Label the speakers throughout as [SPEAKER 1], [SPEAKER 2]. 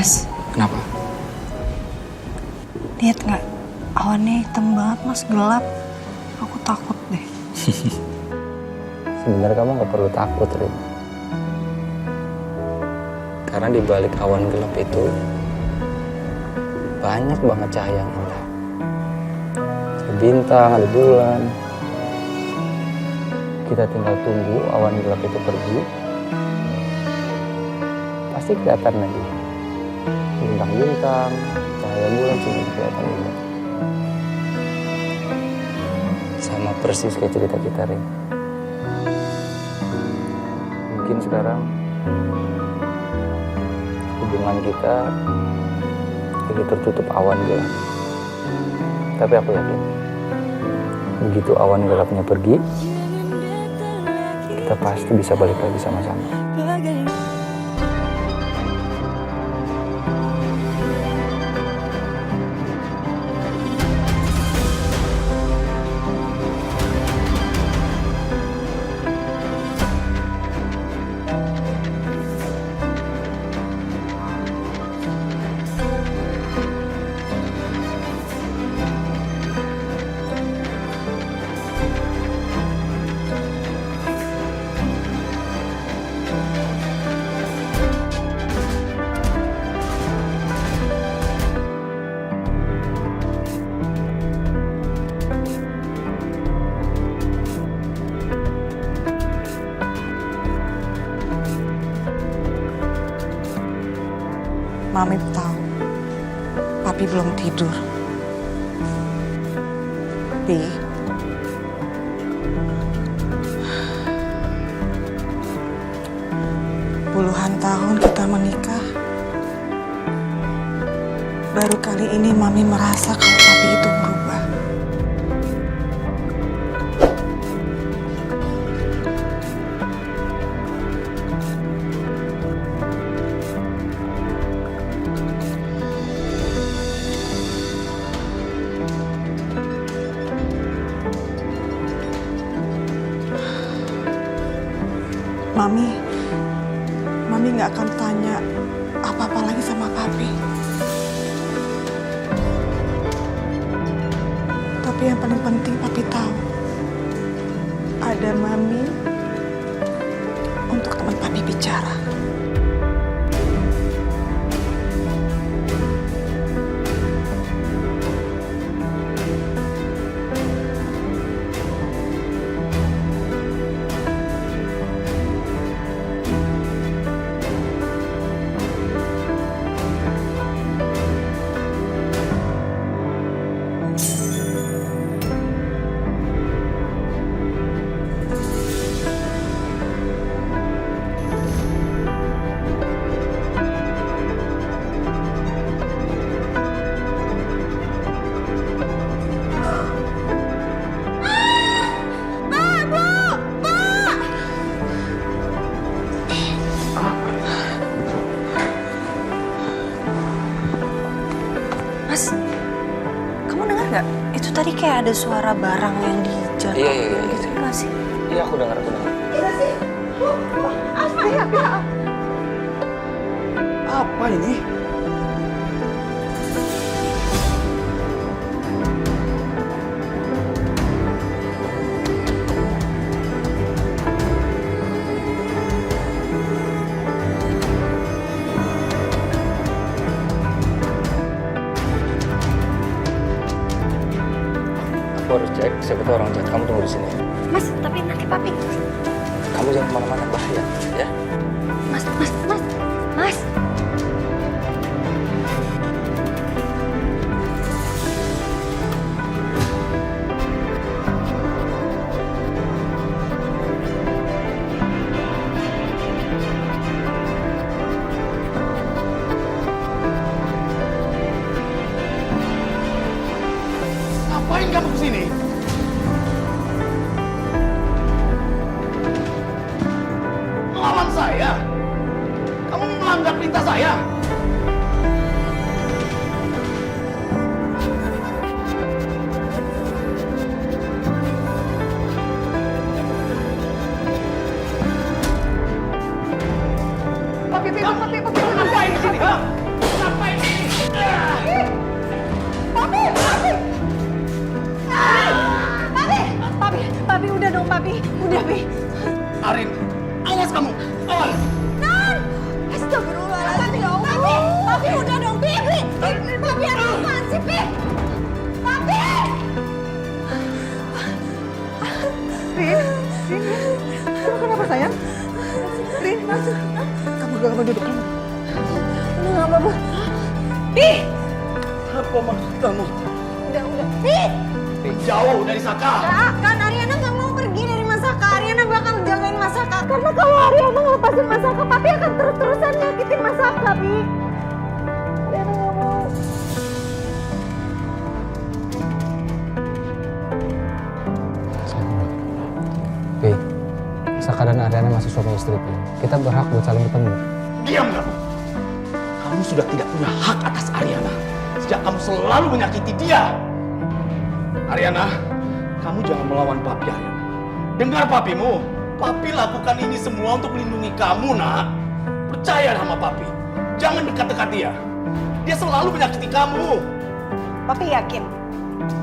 [SPEAKER 1] Mas,
[SPEAKER 2] Kenapa?
[SPEAKER 1] lihat nggak? Awannya hitam banget, Mas, gelap. Aku takut deh.
[SPEAKER 2] Sebenarnya kamu nggak perlu takut, Rin. Karena di balik awan gelap itu banyak banget cahaya yang indah. Ada bintang, ada bulan. Kita tinggal tunggu awan gelap itu pergi. Pasti kelihatan lagi. Bintang-bintang, cahaya bulan semua kelihatan indah. Sama persis kayak cerita kita, Rin. Mungkin sekarang hubungan kita lagi tertutup awan gelap. Tapi aku yakin, begitu awan gelapnya pergi, kita pasti bisa balik lagi sama-sama.
[SPEAKER 1] Mami tahu, Papi belum tidur. Pi, puluhan tahun kita menikah. Baru kali ini Mami merasa kalau Papi itu berubah. Mami nggak akan tanya apa-apa lagi sama Papi. Tapi yang paling penting Papi tahu, ada Mami untuk teman Papi bicara. Mas, kamu dengar nggak? Itu tadi kayak ada suara barang yang dijatuhin.
[SPEAKER 2] Iya.
[SPEAKER 1] Gitu nggak sih?
[SPEAKER 2] Iya, aku dengar.
[SPEAKER 1] Apa ya?
[SPEAKER 2] Apa ini? Aku harus cek, siapa tahu orang jahat. Kamu tunggu di sini.
[SPEAKER 1] Mas, tapi nanti Papi.
[SPEAKER 2] Kamu jangan kemana-mana, bahaya, ya?
[SPEAKER 1] Mas.
[SPEAKER 3] Ngapain kamu kesini? Melawan saya? Kamu melanggar perintah saya? Papi, ngapain di sini? Ha?
[SPEAKER 1] dong, Papi. Udah, Pi.
[SPEAKER 3] Arin, awas kamu. Awas.
[SPEAKER 1] Non! Astagfirullahaladzim, ya Allah. Papi, udah dong, Pi. Papi, ada apaan sih, Pi? Papi!
[SPEAKER 4] Rin, kamu kenapa sayang? Rin, masuk. Kamu duduk kamu.
[SPEAKER 1] Nggak apa-apa. Pi!
[SPEAKER 3] Apa maksud kamu?
[SPEAKER 1] Udah. Pi!
[SPEAKER 3] Jauh dari Saka.
[SPEAKER 1] Kak, kan Ariana nggak mau pergi dari Masaka. Ariana bakal jagain Masaka. Karena kalau Ariana ngelepasin Masaka, Papi akan terus-terusan nyakitin Masaka, Pi. Ariana nggak mau.
[SPEAKER 2] Pi, Saka dan Ariana masih suami istri, Pi. Kita berhak buat saling bertemu.
[SPEAKER 3] Diam kamu. Kamu sudah tidak punya hak atas Ariana. Sejak kamu selalu menyakiti dia. Ariana, kamu jangan melawan papi, Ariana. Dengar papimu. Papi lakukan ini semua untuk melindungi kamu, nak. Percaya sama papi. Jangan dekat-dekat dia. Dia selalu menyakiti kamu.
[SPEAKER 1] Papi yakin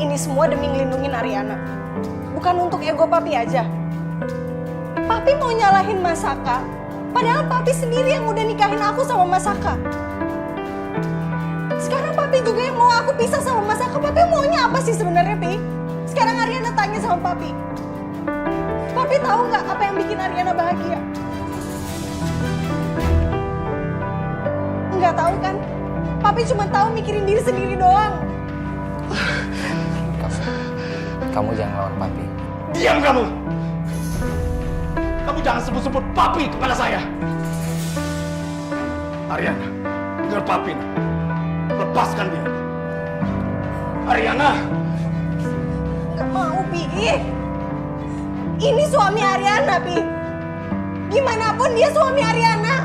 [SPEAKER 1] ini semua demi ngelindungin Ariana. Bukan untuk ego Papi aja. Papi mau nyalahin Masaka. Padahal Papi sendiri yang udah nikahin aku sama Masaka. Sekarang Papi juga yang mau aku pisah sama Masaka. Papi maunya apa sih sebenarnya, Pi? Sekarang Ariana tanya sama Papi. Papi tahu nggak apa yang bikin Ariana bahagia? Nggak tahu kan? Papi cuma tahu mikirin diri sendiri doang.
[SPEAKER 2] Kamu jangan lawan Papi.
[SPEAKER 3] Diam kamu. Kamu jangan sebut-sebut papi kepada saya. Ariana, dengar papi. Lepaskan dia. Ariana.
[SPEAKER 1] Nggak mau, Pi. Ini suami Ariana, Pi. Gimana pun dia suami Ariana.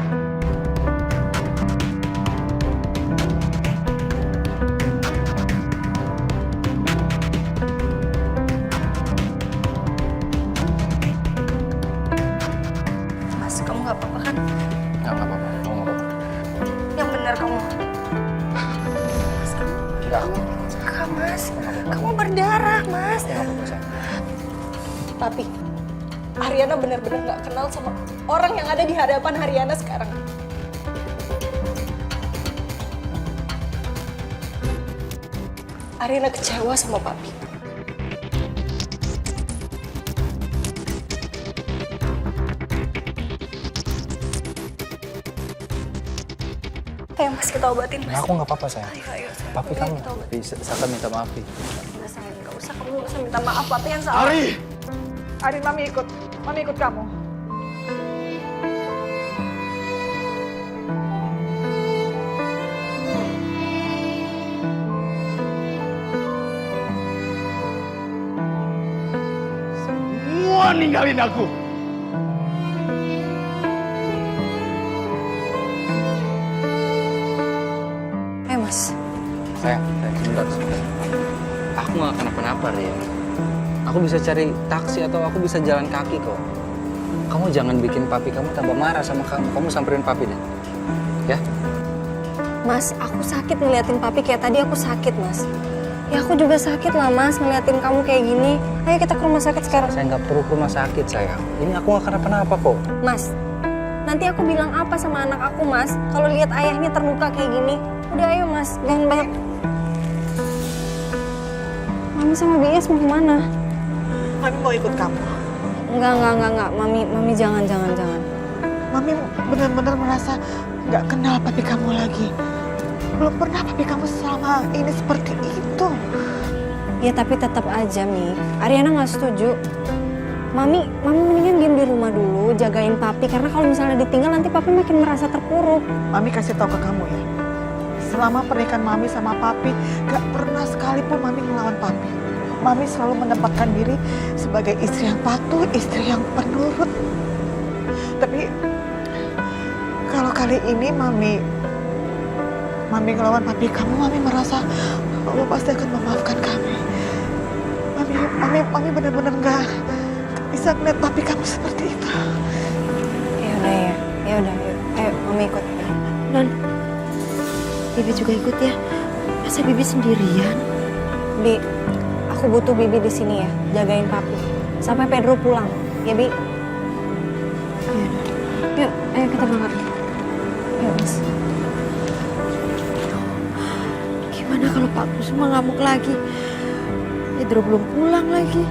[SPEAKER 1] Mas, kamu nggak apa-apa kan?
[SPEAKER 2] Nggak apa-apa, kamu nggak apa-apa.
[SPEAKER 1] Yang benar kamu. Mas, kamu.
[SPEAKER 2] Nggak.
[SPEAKER 1] Enggak, Mas. Kamu berdarah, Mas.
[SPEAKER 2] Nggak apa-apa, sayang.
[SPEAKER 1] Papi, Ariana benar-benar nggak kenal sama orang yang ada di hadapan Ariana sekarang. Ariana kecewa sama Papi. Ayo Mas, kita obatin Mas.
[SPEAKER 2] Aku nggak apa-apa, sayang.
[SPEAKER 1] Ayo,
[SPEAKER 2] Papi
[SPEAKER 1] ayo,
[SPEAKER 2] kamu.
[SPEAKER 1] kita obatin.
[SPEAKER 2] Bisa, Saka minta maaf, Pi.
[SPEAKER 1] Nggak sayang, nggak usah. Kamu nggak usah minta maaf, Papi yang salah.
[SPEAKER 3] Ari.
[SPEAKER 4] Arin, Mami ikut kamu.
[SPEAKER 3] Semua ninggalin aku.
[SPEAKER 1] Ayo Mas.
[SPEAKER 2] Sayang, sebentar. Aku nggak kenapa-napa, Rin. Aku bisa cari taksi atau aku bisa jalan kaki kok. Kamu jangan bikin papi kamu tambah marah sama kamu. Kamu samperin papi deh. Ya?
[SPEAKER 1] Mas, aku sakit ngeliatin Papi kayak tadi aku sakit, Mas. Ya aku juga sakit lah, Mas, ngeliatin kamu kayak gini. Ayo kita ke rumah sakit sekarang.
[SPEAKER 2] Saya nggak perlu ke rumah sakit, sayang. Ini aku nggak kenapa-napa kok.
[SPEAKER 1] Mas, nanti aku bilang apa sama anak aku, Mas, kalau lihat ayahnya terluka kayak gini. Udah ayo, Mas, jangan banyak. Mami sama BS mau kemana?
[SPEAKER 4] Mami mau ikut kamu.
[SPEAKER 1] Enggak. Mami jangan.
[SPEAKER 4] Mami benar-benar merasa nggak kenal papi kamu lagi. Belum pernah papi kamu selama ini seperti itu.
[SPEAKER 1] Ya tapi tetap aja, Mi. Ariana nggak setuju. Mami mendingan diam di rumah dulu, jagain Papi. Karena kalau misalnya ditinggal nanti Papi makin merasa terpuruk.
[SPEAKER 4] Mami kasih tahu ke kamu ya. Selama pernikahan Mami sama Papi, gak pernah sekalipun Mami ngelawan Papi. Mami selalu menempatkan diri sebagai istri yang patuh, istri yang penurut. Tapi kalau kali ini Mami ngelawan Papi kamu, Mami merasa Allah pasti akan memaafkan kami. Mami benar-benar gak bisa ngeliat Papi kamu seperti itu.
[SPEAKER 1] Ya udah. Ayo, Mami ikut.
[SPEAKER 5] Non, Bibi juga ikut ya. Masa Bibi sendirian?
[SPEAKER 1] Bi, aku butuh Bibi di sini ya, jagain Papi. sampai Pedro pulang. Ya, Bi?
[SPEAKER 5] Yuk, ayo kita berangkat.
[SPEAKER 1] Ya, Mas.
[SPEAKER 5] Gimana kalau Pak Kusuma ngamuk lagi? Pedro belum pulang lagi.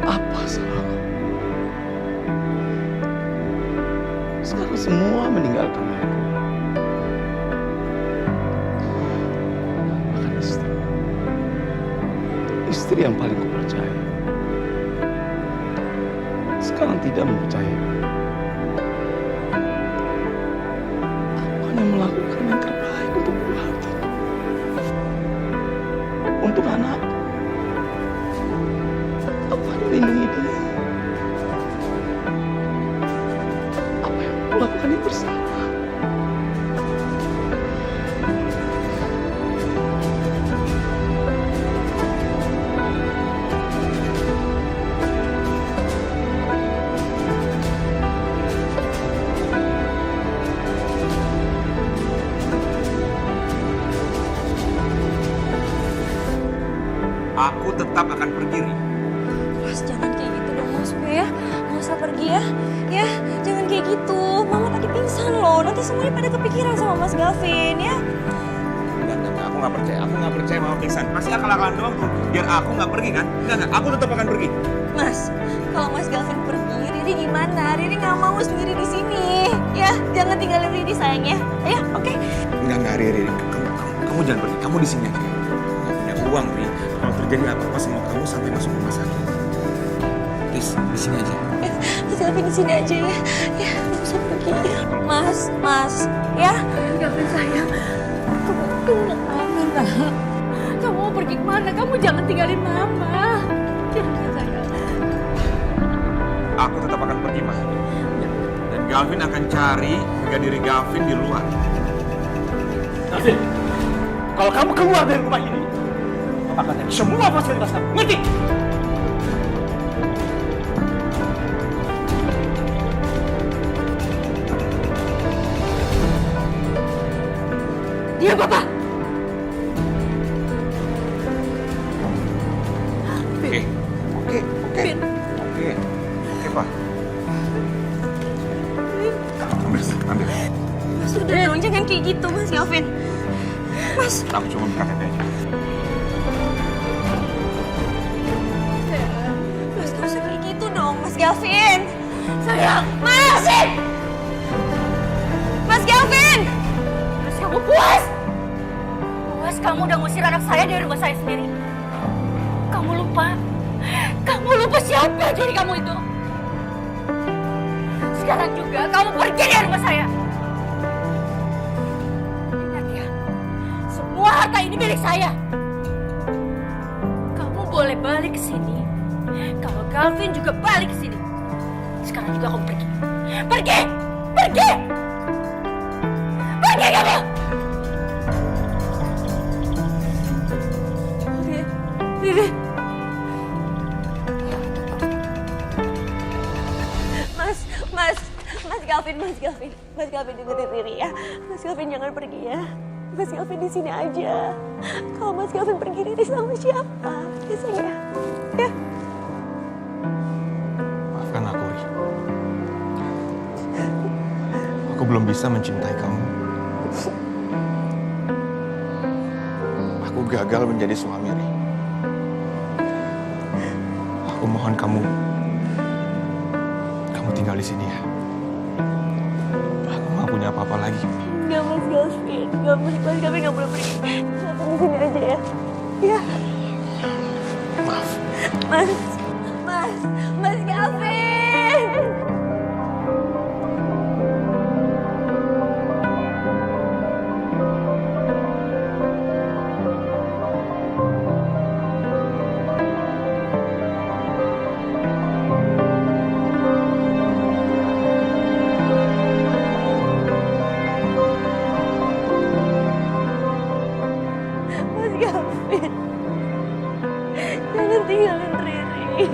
[SPEAKER 3] Apa salahku? Sekarang semua meninggalkan aku. Bahkan istri yang paling kupercaya sekarang tidak mempercayai. Aku hanya melakukan yang terbaik untuk keluarga, untuk anakku. Aku hanya melindungi dia. Apa yang aku lakukan itu bersalah.
[SPEAKER 6] Aku tetap akan pergi, Ri.
[SPEAKER 1] Mas, jangan kayak gitu dong, Mas. Udah ya, nggak usah pergi ya. Ya, jangan kayak gitu. Mama tadi pingsan loh. Nanti semuanya pada kepikiran sama Mas Gavin, ya.
[SPEAKER 6] Enggak, aku nggak percaya. Aku nggak percaya Mama pingsan. Pasti akal-akalan doang tuh. Biar aku nggak pergi kan? Enggak, aku tetap akan pergi.
[SPEAKER 1] Mas, kalau Mas Gavin pergi, Riri gimana? Riri nggak mau sendiri di sini. Ya, jangan tinggalin Riri sayangnya. Ya, oke?
[SPEAKER 6] Enggak, Ri. Kamu jangan pergi. Kamu di sini aja. Nggak punya uang, Ri. Kalau terjadi apa-apa sama kamu sampai masuk rumah sakit. Please, di sini aja.
[SPEAKER 1] Mas Gavin di sini aja ya. Ya, nggak usah pergi. Mas, ya.
[SPEAKER 7] Gavin sayang, kamu aman lah. Kamu mau pergi kemana? Kamu jangan tinggalin mama. Jangan sayang.
[SPEAKER 6] Aku tetap akan pergi, Mas. Dan Gavin akan cari harga diri Gavin di luar.
[SPEAKER 3] Gavin, kalau kamu keluar dari rumah ini, Papa akan cari semua fasilitas kamu. Ngerti?
[SPEAKER 7] Dia Papa.
[SPEAKER 6] Oke, Pak. Ambil.
[SPEAKER 1] Mas, udah dong, jangan kayak gitu, Mas Gavin. Mas.
[SPEAKER 6] Aku cuma berangkat aja.
[SPEAKER 1] Mas, gak usah kayak gitu dong, Mas Gavin.
[SPEAKER 7] Sayang,
[SPEAKER 1] Mas! Mas Gavin!
[SPEAKER 7] terus kamu puas? Puas kamu udah ngusir anak saya dari rumah saya sendiri. Kamu lupa siapa diri kamu itu. Sekarang juga kamu pergi dari rumah saya. Ingat ya, semua harta ini milik saya. Kamu boleh balik ke sini. Kalau Gavin juga balik ke sini. Sekarang juga kamu pergi. Pergi! Pergi! Pergi kamu!
[SPEAKER 1] Riri. Mas Gavin dengerin Riri ya. Mas Gavin jangan pergi ya. Mas Gavin di sini aja. Kalau Mas Gavin pergi, Riri sama siapa? Ya sayang ya. Ya.
[SPEAKER 6] Maafkan aku, Ri. Aku belum bisa mencintai kamu. Aku gagal menjadi suami, Ri. Aku mohon kamu tinggal di sini ya. Aku nggak punya apa-apa lagi.
[SPEAKER 1] Enggak, Mas Gavin. Enggak, Mas Gavin nggak boleh pergi. Mas Gavin di sini aja ya. Ya.
[SPEAKER 6] Maaf.
[SPEAKER 1] Mas Gavin!
[SPEAKER 7] Jangan tinggalin Riri.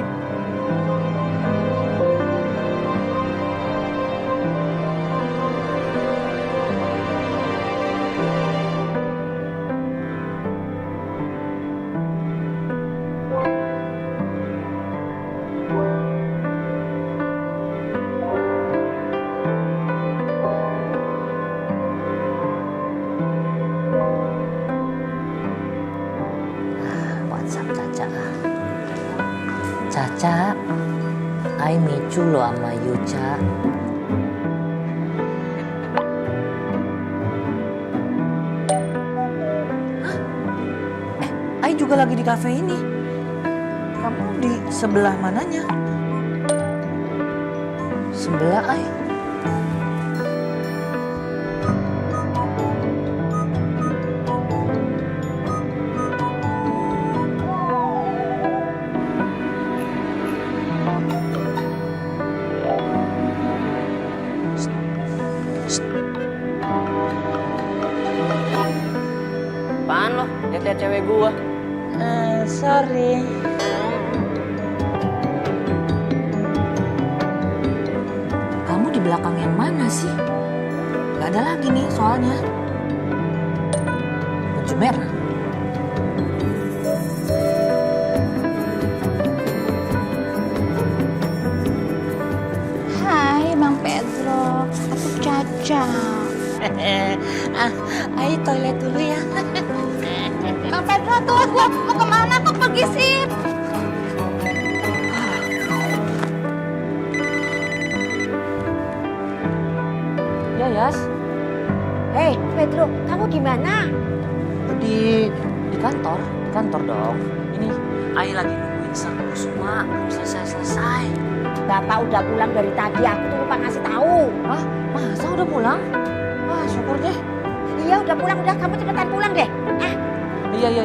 [SPEAKER 8] WhatsApp Caca. Caca, I micu lo sama Yuca. I juga lagi di kafe ini. Kamu di sebelah mananya? Sebelah I.
[SPEAKER 9] Apaan lo? Lihat-lihat cewek gua.
[SPEAKER 8] Sorry. Kamu di belakang yang mana sih? Gak ada lagi nih soalnya. Baju merah.
[SPEAKER 7] Hai Bang Pedro, aku Caca.
[SPEAKER 8] Ayo toilet dulu ya.
[SPEAKER 7] Bang Pedro tunggu, mau kemana kok pergi sih?
[SPEAKER 8] Ya Yas,
[SPEAKER 5] Hei, Pedro, kamu gimana?
[SPEAKER 8] di kantor dong. Ini Ai lagi nungguin sang Kusuma belum selesai.
[SPEAKER 5] Bapak udah pulang dari tadi, aku tuh lupa ngasih tahu.
[SPEAKER 8] Hah? Masa udah pulang? Wah syukur deh.
[SPEAKER 5] Iya, udah pulang, udah kamu cepetan pulang deh. Ah,
[SPEAKER 8] Iya.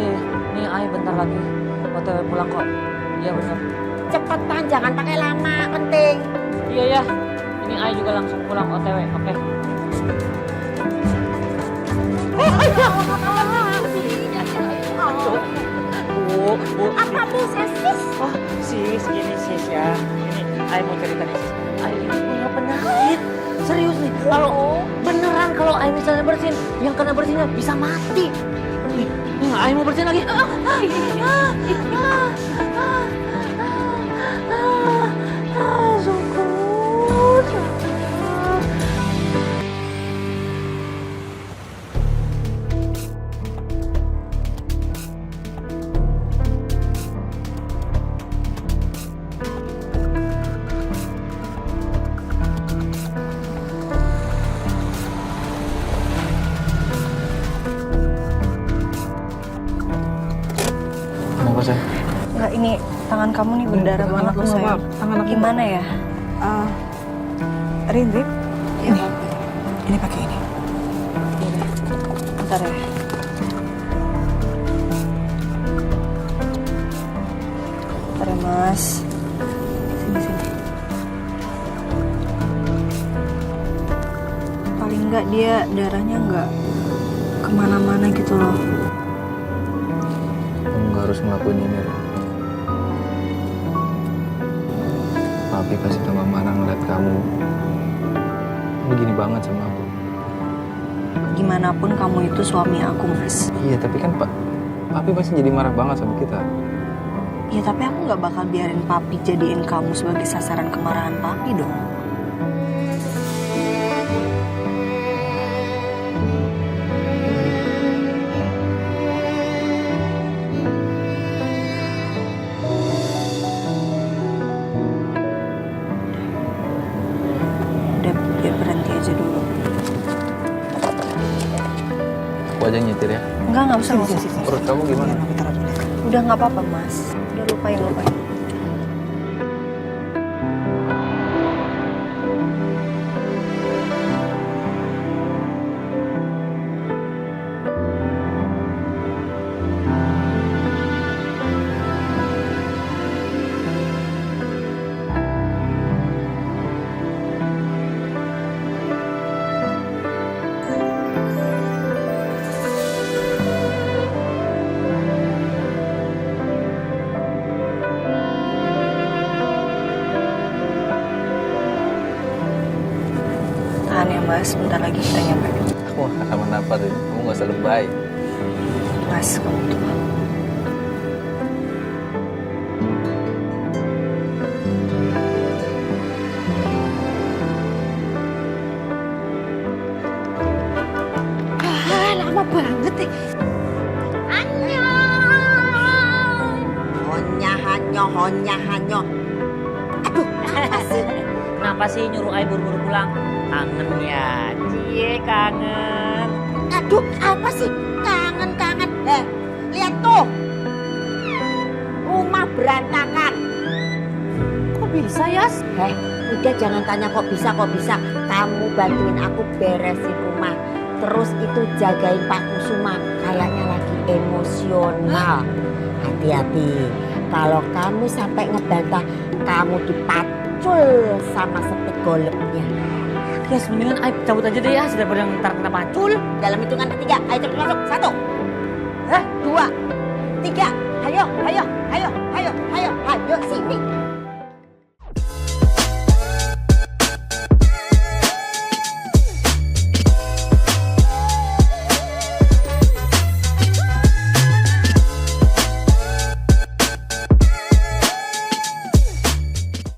[SPEAKER 8] Nih Ai bentar lagi OTW pulang kok. Iya benar.
[SPEAKER 5] cepetan, jangan pakai lama, penting.
[SPEAKER 8] Iya. Ini Ai juga langsung pulang OTW. Oke. Bu.
[SPEAKER 5] Apa bu, sis?
[SPEAKER 8] Oh, sis, gini sis ya. Ini Ai mau cerita nih sis. Ai ini punya penyakit. Serius nih. Kalau Ai misalnya bersin, yang kena bersinnya bisa mati. Nih, Ai mau bersin lagi. Syukur.
[SPEAKER 2] Kenapa saya?
[SPEAKER 1] Enggak, ini tangan kamu nih berdarah banget loh sayang. Gimana ya?
[SPEAKER 4] Rin, ini pakai ini.
[SPEAKER 1] Bentar ya. Bentar ya mas. Sini. Paling enggak dia darahnya enggak kemana-mana gitu loh.
[SPEAKER 2] Kamu gak harus ngelakuin ini, Ren. Papi pasti tambah marah ngeliat kamu begini banget sama aku.
[SPEAKER 1] Gimana pun kamu itu suami aku, mas.
[SPEAKER 2] Iya, tapi kan Papi pasti jadi marah banget sama kita.
[SPEAKER 1] Ya tapi aku nggak bakal biarin papi jadiin kamu sebagai sasaran kemarahan papi dong. Udah, biar berhenti aja dulu.
[SPEAKER 2] Aku aja nyetir ya.
[SPEAKER 1] Nggak usah.
[SPEAKER 2] Perut kamu gimana?
[SPEAKER 1] Udah nggak apa-apa, mas. Udah lupain. Mas, bentar lagi kita nyampe.
[SPEAKER 2] Aku gak kenapa-napa, Rin. Kamu gak usah lebay.
[SPEAKER 1] Mas, kamu tuh.
[SPEAKER 5] Lama banget deh. Honya hanyo. Aduh, apa sih?
[SPEAKER 8] Kenapa sih nyuruh Ai buru-buru pulang? Kangen ya, cie kangen.
[SPEAKER 5] Aduh, apa sih? Kangen. Lihat tuh. Rumah berantakan.
[SPEAKER 8] Kok bisa, Yas?
[SPEAKER 5] Udah jangan tanya kok bisa. Kamu bantuin aku beresin rumah. Terus itu jagain Pak Kusuma. Kayaknya lagi emosional. Hati-hati. Kalau kamu sampai ngebantah, kamu dipacul sama sepit golebnya.
[SPEAKER 8] Yas, mendingan Ai cabut aja deh ya, daripada ntar kena pacul.
[SPEAKER 5] Dalam hitungan ketiga, ayo cepat masuk. 1, 2, 3. Ayo.